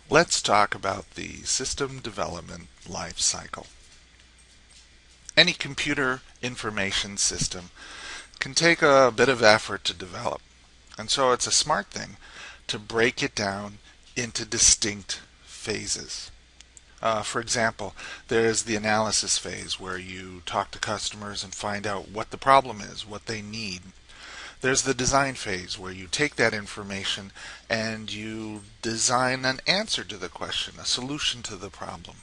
Let's talk about the system development life cycle. Any computer information system can take a bit of effort to develop, and so it's a smart thing to break it down into distinct phases. For example, there's the analysis phase where you talk to customers and find out what the problem is, what they need. There's the design phase where you take that information and you design an answer to the question, a solution to the problem.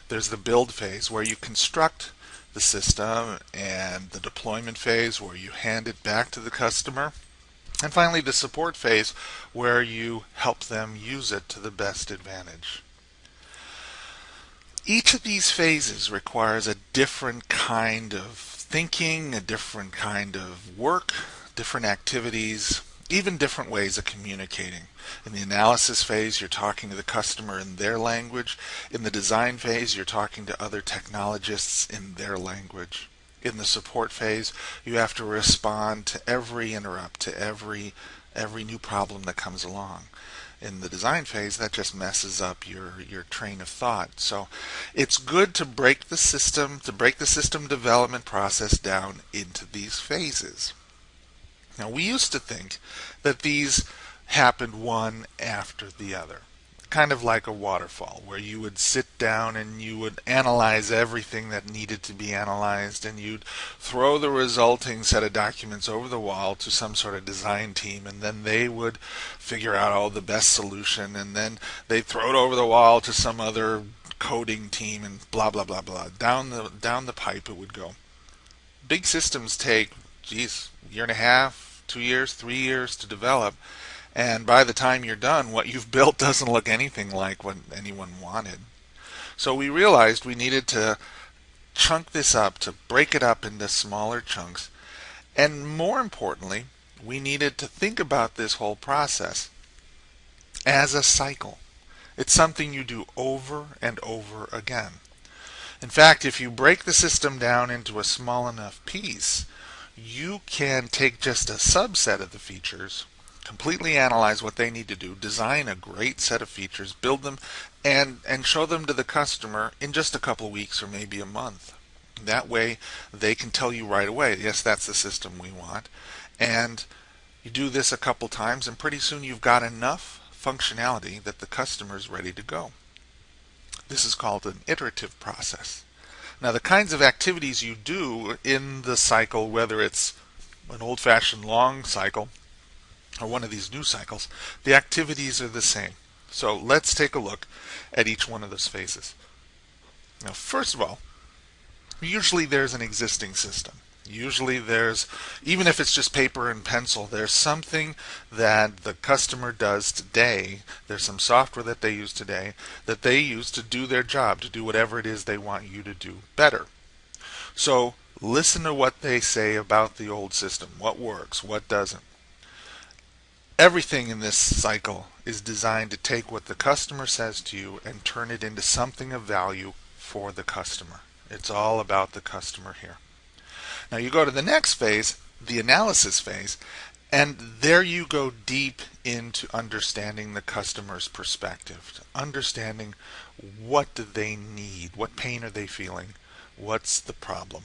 There's the build phase where you construct the system, and the deployment phase where you hand it back to the customer. And finally, the support phase where you help them use it to the best advantage. Each of these phases requires a different kind of thinking, a different kind of work, different activities, even different ways of communicating. In the analysis phase, you're talking to the customer in their language. In the design phase, you're talking to other technologists in their language. In the support phase, you have to respond to every interrupt, to every new problem that comes along. In the design phase, that just messes up your train of thought. So it's good to break the system development process down into these phases. Now, we used to think that these happened one after the other, kind of like a waterfall, where you would sit down and you would analyze everything that needed to be analyzed, and you'd throw the resulting set of documents over the wall to some sort of design team, and then they would figure out the best solution, and then they'd throw it over the wall to some other coding team, and blah blah blah blah. Down the pipe it would go. Big systems take, a year and a half, 2 years, 3 years to develop. And by the time you're done, what you've built doesn't look anything like what anyone wanted. So we realized we needed to chunk this up, to break it up into smaller chunks. And more importantly, we needed to think about this whole process as a cycle. It's something you do over and over again. In fact, if you break the system down into a small enough piece, you can take just a subset of the features, completely analyze what they need to do, design a great set of features, build them, and show them to the customer in just a couple of weeks or maybe a month. That way they can tell you right away, yes, that's the system we want. And you do this a couple times and pretty soon you've got enough functionality that the customer's ready to go. This is called an iterative process. Now, the kinds of activities you do in the cycle, whether it's an old-fashioned long cycle or one of these new cycles, the activities are the same. So let's take a look at each one of those phases. Now, first of all, usually there's an existing system. Usually there's, even if it's just paper and pencil, there's something that the customer does today, there's some software that they use today that they use to do their job, to do whatever it is they want you to do better. So listen to what they say about the old system, what works, what doesn't. Everything in this cycle is designed to take what the customer says to you and turn it into something of value for the customer. It's all about the customer here. Now you go to the next phase, the analysis phase, and there you go deep into understanding the customer's perspective, understanding what do they need, what pain are they feeling, what's the problem.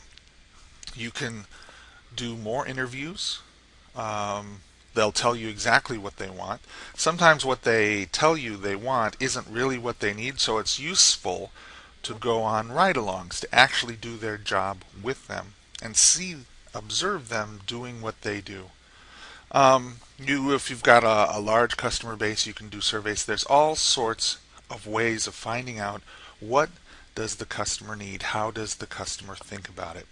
You can do more interviews. They'll tell you exactly what they want. Sometimes what they tell you they want isn't really what they need, so it's useful to go on ride-alongs, to actually do their job with them and observe them doing what they do. If you've got a large customer base, you can do surveys. There's all sorts of ways of finding out what does the customer need, how does the customer think about it.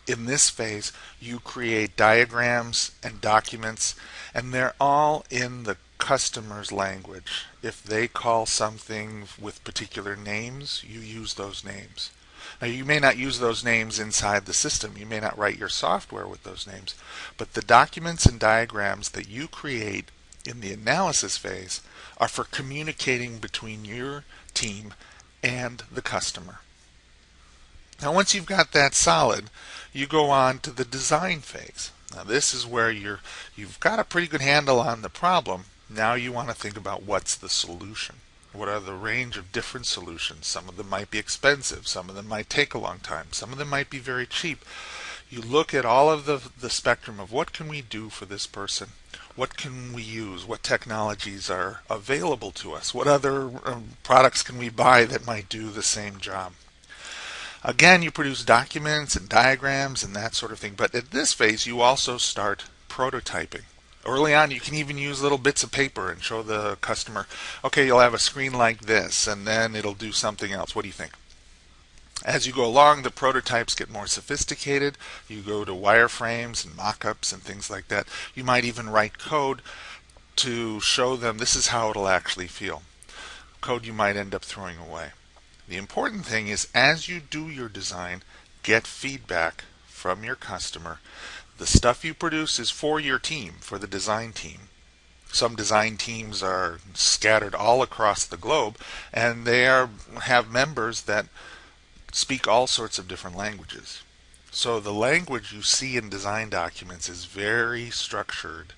In this phase, you create diagrams and documents, and they're all in the customer's language. If they call something with particular names, you use those names. Now, you may not use those names inside the system. You may not write your software with those names. But the documents and diagrams that you create in the analysis phase are for communicating between your team and the customer. Now, once you've got that solid, you go on to the design phase. Now, this is where you've got a pretty good handle on the problem. Now you want to think about what's the solution. What are the range of different solutions? Some of them might be expensive. Some of them might take a long time. Some of them might be very cheap. You look at all of the spectrum of what can we do for this person? What can we use? What technologies are available to us? What other products can we buy that might do the same job? Again, you produce documents and diagrams and that sort of thing. But at this phase, you also start prototyping. Early on, you can even use little bits of paper and show the customer, okay, you'll have a screen like this, and then it'll do something else. What do you think? As you go along, the prototypes get more sophisticated. You go to wireframes and mock-ups and things like that. You might even write code to show them this is how it'll actually feel. Code you might end up throwing away. The important thing is, as you do your design, get feedback from your customer. The stuff you produce is for your team, for the design team. Some design teams are scattered all across the globe, and they have members that speak all sorts of different languages. So the language you see in design documents is very structured.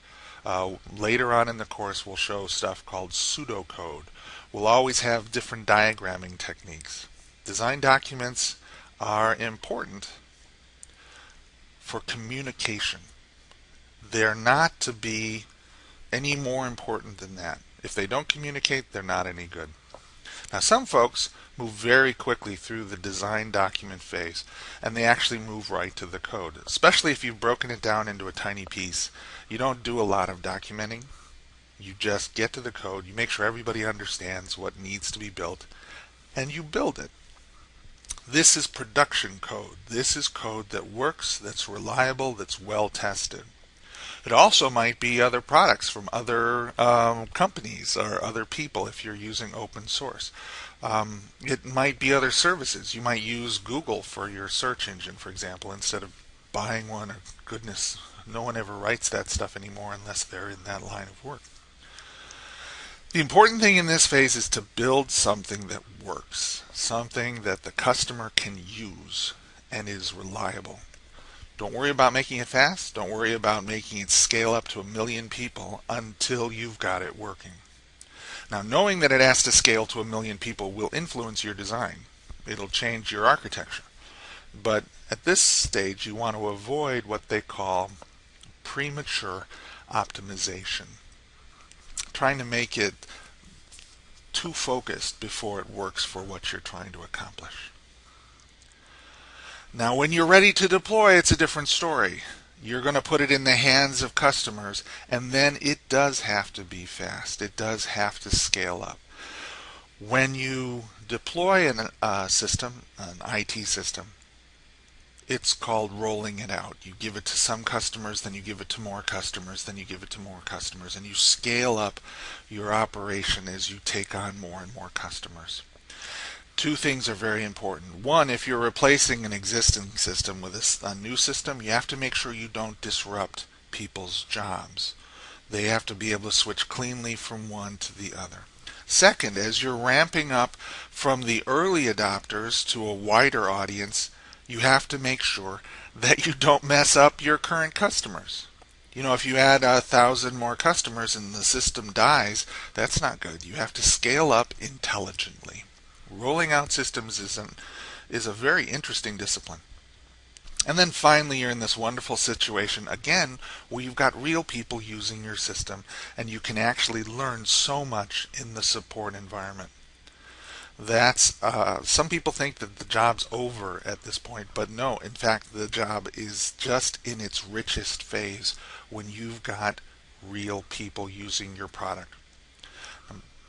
Later on in the course, we'll show stuff called pseudocode. We'll always have different diagramming techniques. Design documents are important for communication. They're not to be any more important than that. If they don't communicate, they're not any good. Now, some folks move very quickly through the design document phase, and they actually move right to the code, especially if you've broken it down into a tiny piece. You don't do a lot of documenting. You just get to the code, you make sure everybody understands what needs to be built, and you build it. This is production code. This is code that works, that's reliable, that's well tested. It also might be other products from other companies or other people if you're using open source. It might be other services. You might use Google for your search engine, for example, instead of buying one. Or goodness, no one ever writes that stuff anymore unless they're in that line of work. The important thing in this phase is to build something that works, something that the customer can use and is reliable. Don't worry about making it fast. Don't worry about making it scale up to 1 million people until you've got it working. Now, knowing that it has to scale to 1 million people will influence your design. It'll change your architecture. But at this stage, you want to avoid what they call premature optimization. Trying to make it too focused before it works for what you're trying to accomplish. Now, when you're ready to deploy, it's a different story. You're going to put it in the hands of customers, and then it does have to be fast. It does have to scale up. When you deploy a system, an IT system, it's called rolling it out. You give it to some customers, then you give it to more customers, then you give it to more customers, and you scale up your operation as you take on more and more customers. Two things are very important. One, if you're replacing an existing system with a new system, you have to make sure you don't disrupt people's jobs. They have to be able to switch cleanly from one to the other. Second, as you're ramping up from the early adopters to a wider audience, you have to make sure that you don't mess up your current customers. You know, if you add 1,000 more customers and the system dies, that's not good. You have to scale up intelligently. Rolling out systems is a very interesting discipline. And then finally, you're in this wonderful situation, again, where you've got real people using your system, and you can actually learn so much in the support environment. That's some people think that the job's over at this point, but no, in fact, the job is just in its richest phase when you've got real people using your product.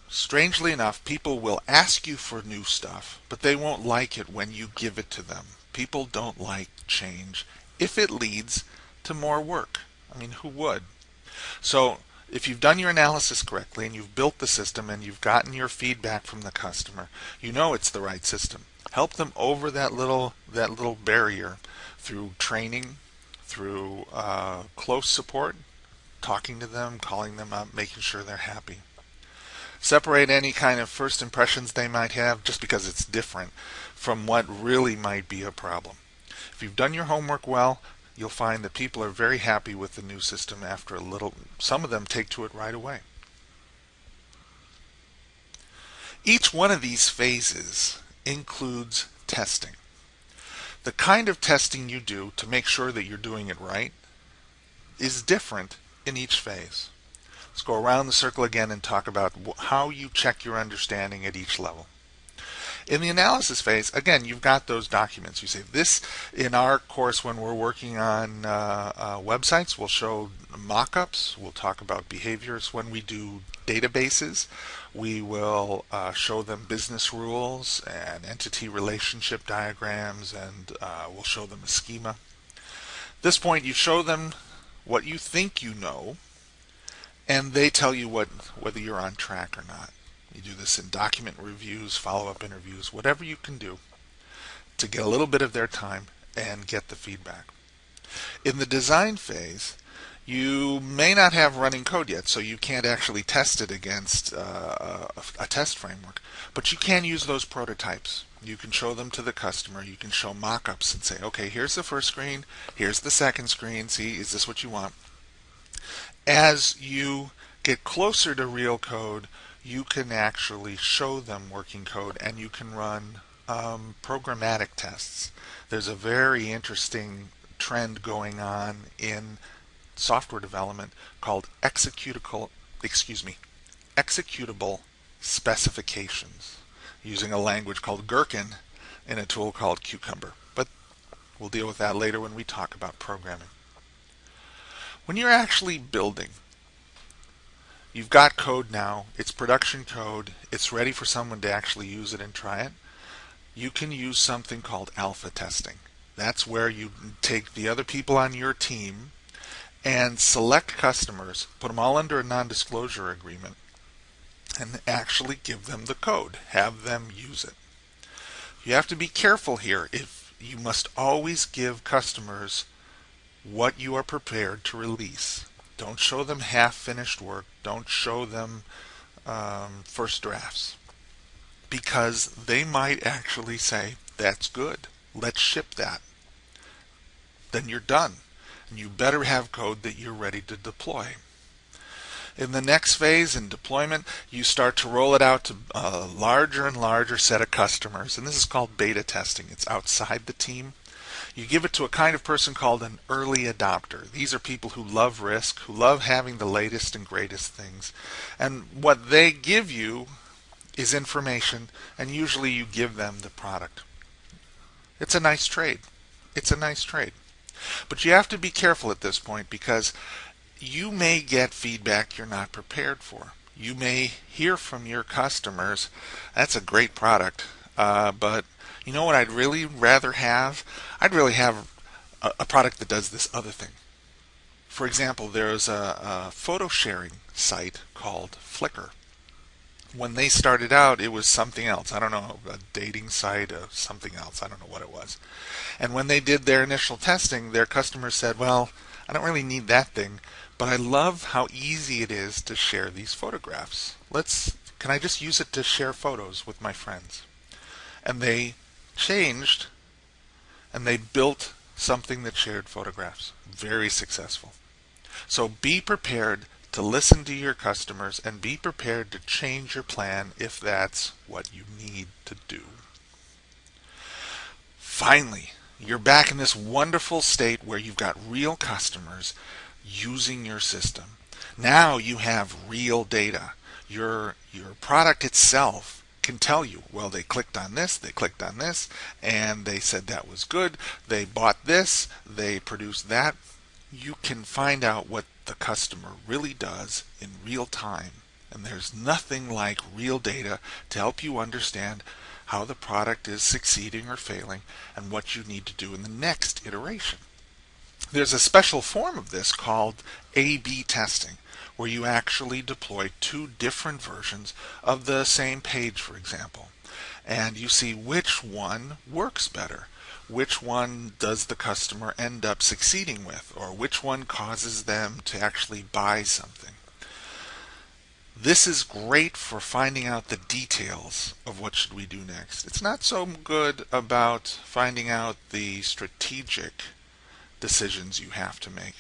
Strangely enough, people will ask you for new stuff, but they won't like it when you give it to them. People don't like change if it leads to more work. I mean, who would? So if you've done your analysis correctly and you've built the system and you've gotten your feedback from the customer, you know it's the right system. Help them over that little barrier through training, through close support, talking to them, calling them up, making sure they're happy. Separate any kind of first impressions they might have just because it's different from what really might be a problem. If you've done your homework well, you'll find that people are very happy with the new system after a little. Some of them take to it right away. Each one of these phases includes testing. The kind of testing you do to make sure that you're doing it right is different in each phase. Let's go around the circle again and talk about how you check your understanding at each level. In the analysis phase, again, you've got those documents. You say this, in our course when we're working on websites, we'll show mock-ups, we'll talk about behaviors. When we do databases, we will show them business rules and entity relationship diagrams, and we'll show them a schema. At this point, you show them what you think you know, and they tell you whether you're on track or not. You do this in document reviews, follow-up interviews, whatever you can do to get a little bit of their time and get the feedback. In the design phase, you may not have running code yet, so you can't actually test it against a test framework, but you can use those prototypes. You can show them to the customer. You can show mock-ups and say, okay, here's the first screen, here's the second screen, see, is this what you want? As you get closer to real code, you can actually show them working code, and you can run programmatic tests. There's a very interesting trend going on in software development called executable specifications, using a language called Gherkin in a tool called Cucumber. But we'll deal with that later when we talk about programming. When you're actually building, you've got code now, it's production code, it's ready for someone to actually use it and try it. You can use something called alpha testing. That's where you take the other people on your team and select customers, put them all under a non-disclosure agreement, and actually give them the code, have them use it. You have to be careful here. If you must always give customers what you are prepared to release. Don't show them half-finished work. Don't show them first drafts, because they might actually say, that's good, let's ship that. Then you're done, and you better have code that you're ready to deploy. In the next phase, in deployment, you start to roll it out to a larger and larger set of customers, and this is called beta testing. It's outside the team. You give it to a kind of person called an early adopter. These are people who love risk, who love having the latest and greatest things. And what they give you is information, and usually you give them the product. It's a nice trade. It's a nice trade. But you have to be careful at this point, because you may get feedback you're not prepared for. You may hear from your customers, that's a great product, but you know what I'd really rather have? I'd really have a product that does this other thing. For example, there's a photo sharing site called Flickr. When they started out, it was something else. I don't know, a dating site or something else. I don't know what it was. And when they did their initial testing, their customers said, well, I don't really need that thing, but I love how easy it is to share these photographs. Can I just use it to share photos with my friends? And they changed, and they built something that shared photographs. Very successful. So be prepared to listen to your customers, and be prepared to change your plan if that's what you need to do. Finally, you're back in this wonderful state where you've got real customers using your system. Now you have real data. Your product itself can tell you, well, they clicked on this, and they said that was good, they bought this, they produced that. You can find out what the customer really does in real time, and there's nothing like real data to help you understand how the product is succeeding or failing and what you need to do in the next iteration. There's a special form of this called A/B testing, where you actually deploy two different versions of the same page, for example, and you see which one works better, which one does the customer end up succeeding with, or which one causes them to actually buy something. This is great for finding out the details of what should we do next. It's not so good about finding out the strategic decisions you have to make.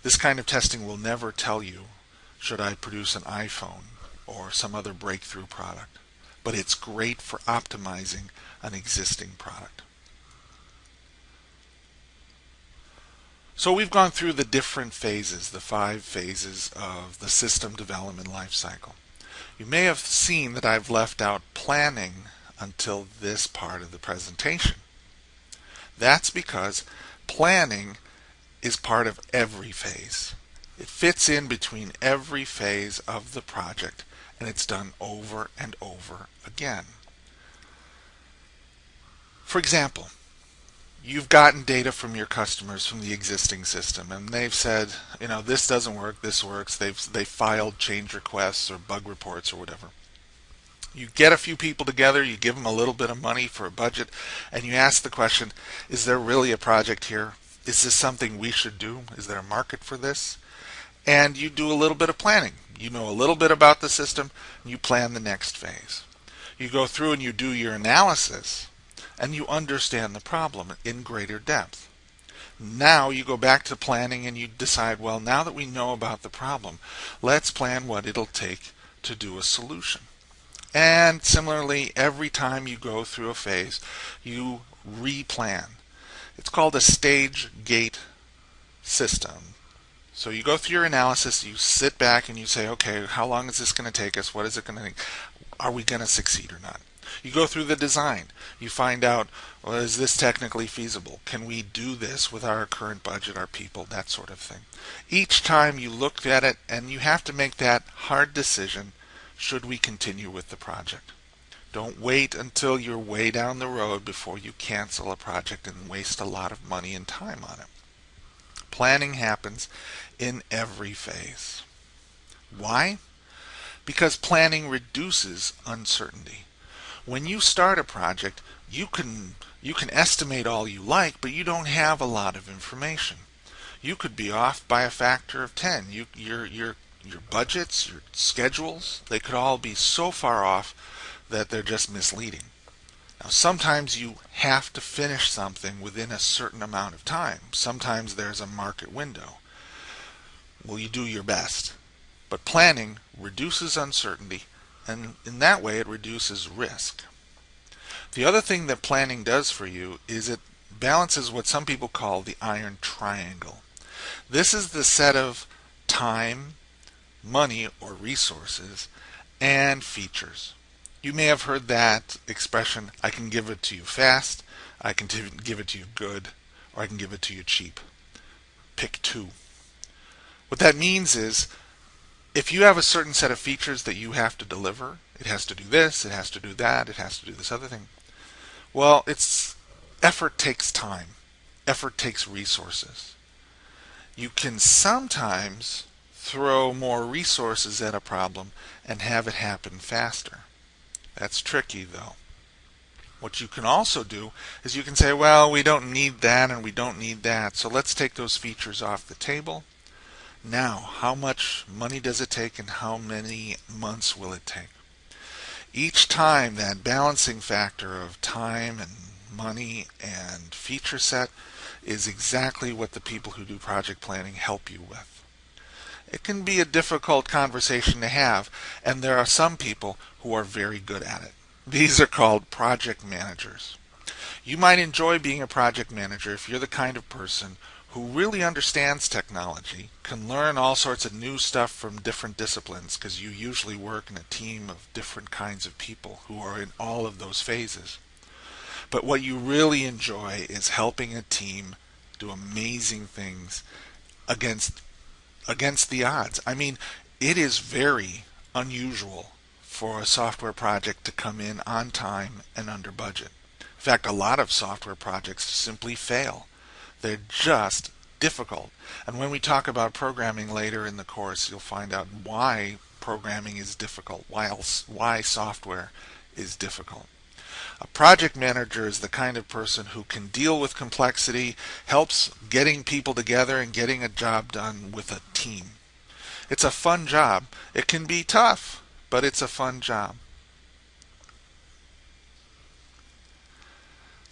This kind of testing will never tell you, should I produce an iPhone or some other breakthrough product, but it's great for optimizing an existing product. So we've gone through the different phases, the 5 phases of the system development lifecycle. You may have seen that I've left out planning until this part of the presentation. That's because planning is part of every phase. It fits in between every phase of the project, and it's done over and over again. For example, you've gotten data from your customers from the existing system, and they've said, this doesn't work, this works. They've filed change requests or bug reports or whatever. You get a few people together, you give them a little bit of money for a budget, and you ask the question, is there really a project here? Is this something we should do? Is there a market for this? And you do a little bit of planning. You know a little bit about the system, and you plan the next phase. You go through and you do your analysis, and you understand the problem in greater depth. Now you go back to planning and you decide, well, now that we know about the problem, let's plan what it'll take to do a solution. And similarly, every time you go through a phase, you replan. It's called a stage gate system. So you go through your analysis, you sit back and you say, okay, how long is this going to take us? What is it going to take? Are we going to succeed or not? You go through the design. You find out, well, is this technically feasible? Can we do this with our current budget, our people, that sort of thing. Each time you look at it, and you have to make that hard decision, should we continue with the project? Don't wait until you're way down the road before you cancel a project and waste a lot of money and time on it. Planning happens in every phase. Why? Because planning reduces uncertainty. When you start a project, you can estimate all you like, but you don't have a lot of information. You could be off by a factor of 10. Your budgets, your schedules, they could all be so far off that they're just misleading. Now, sometimes you have to finish something within a certain amount of time. Sometimes there's a market window. Well, you do your best. But planning reduces uncertainty, and in that way it reduces risk. The other thing that planning does for you is it balances what some people call the iron triangle. This is the set of time, money or resources, and features. You may have heard that expression, I can give it to you fast, I can give it to you good, or I can give it to you cheap. Pick two. What that means is, if you have a certain set of features that you have to deliver, it has to do this, it has to do that, it has to do this other thing. Well, effort takes time. Effort takes resources. You can sometimes throw more resources at a problem and have it happen faster. That's tricky, though. What you can also do is you can say, well, we don't need that and we don't need that, so let's take those features off the table. Now, how much money does it take and how many months will it take? Each time, that balancing factor of time and money and feature set is exactly what the people who do project planning help you with. It can be a difficult conversation to have, and there are some people who are very good at it. These are called project managers. You might enjoy being a project manager if you're the kind of person who really understands technology, can learn all sorts of new stuff from different disciplines, because you usually work in a team of different kinds of people who are in all of those phases. But what you really enjoy is helping a team do amazing things against the odds. I mean, it is very unusual for a software project to come in on time and under budget. In fact, a lot of software projects simply fail. They're just difficult. And when we talk about programming later in the course, you'll find out why programming is difficult, why software is difficult. A project manager is the kind of person who can deal with complexity, helps getting people together and getting a job done with a team. It's a fun job. It can be tough, but it's a fun job.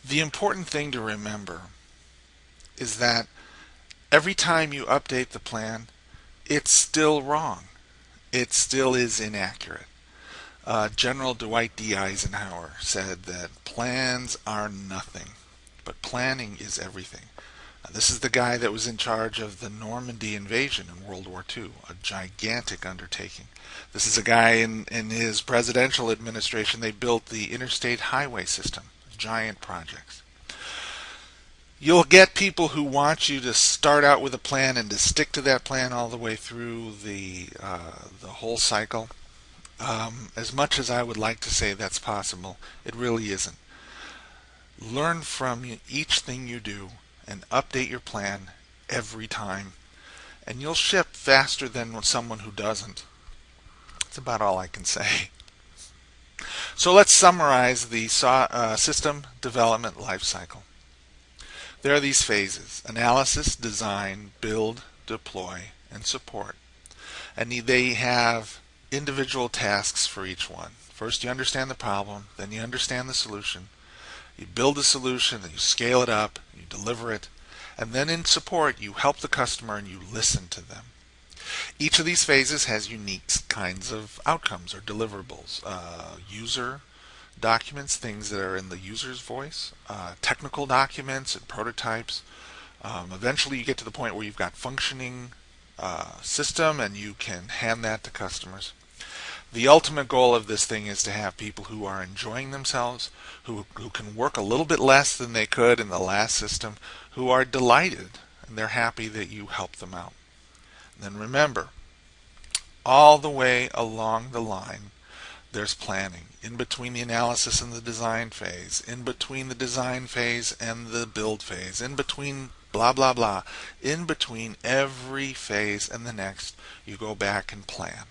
The important thing to remember is that every time you update the plan, it's still wrong. it still is inaccurate. General Dwight D. Eisenhower said that plans are nothing, but planning is everything. This is the guy that was in charge of the Normandy invasion in World War II, a gigantic undertaking. This is a guy in his presidential administration, they built the interstate highway system, giant projects. You'll get people who want you to start out with a plan and to stick to that plan all the way through the whole cycle. As much as I would like to say that's possible, it really isn't. Learn from each thing you do and update your plan every time, and you'll ship faster than someone who doesn't. That's about all I can say. So let's summarize the system development life cycle. There are these phases: analysis, design, build, deploy, and support. And they have individual tasks for each one. First you understand the problem, then you understand the solution. You build a solution, then you scale it up, you deliver it, and then in support you help the customer and you listen to them. Each of these phases has unique kinds of outcomes or deliverables. User documents, things that are in the user's voice, technical documents and prototypes. Eventually you get to the point where you've got functioning system and you can hand that to customers. The ultimate goal of this thing is to have people who are enjoying themselves, who can work a little bit less than they could in the last system, who are delighted and they're happy that you helped them out. And then remember, all the way along the line, there's planning. In between the analysis and the design phase, in between the design phase and the build phase, in between blah blah blah, in between every phase and the next, you go back and plan.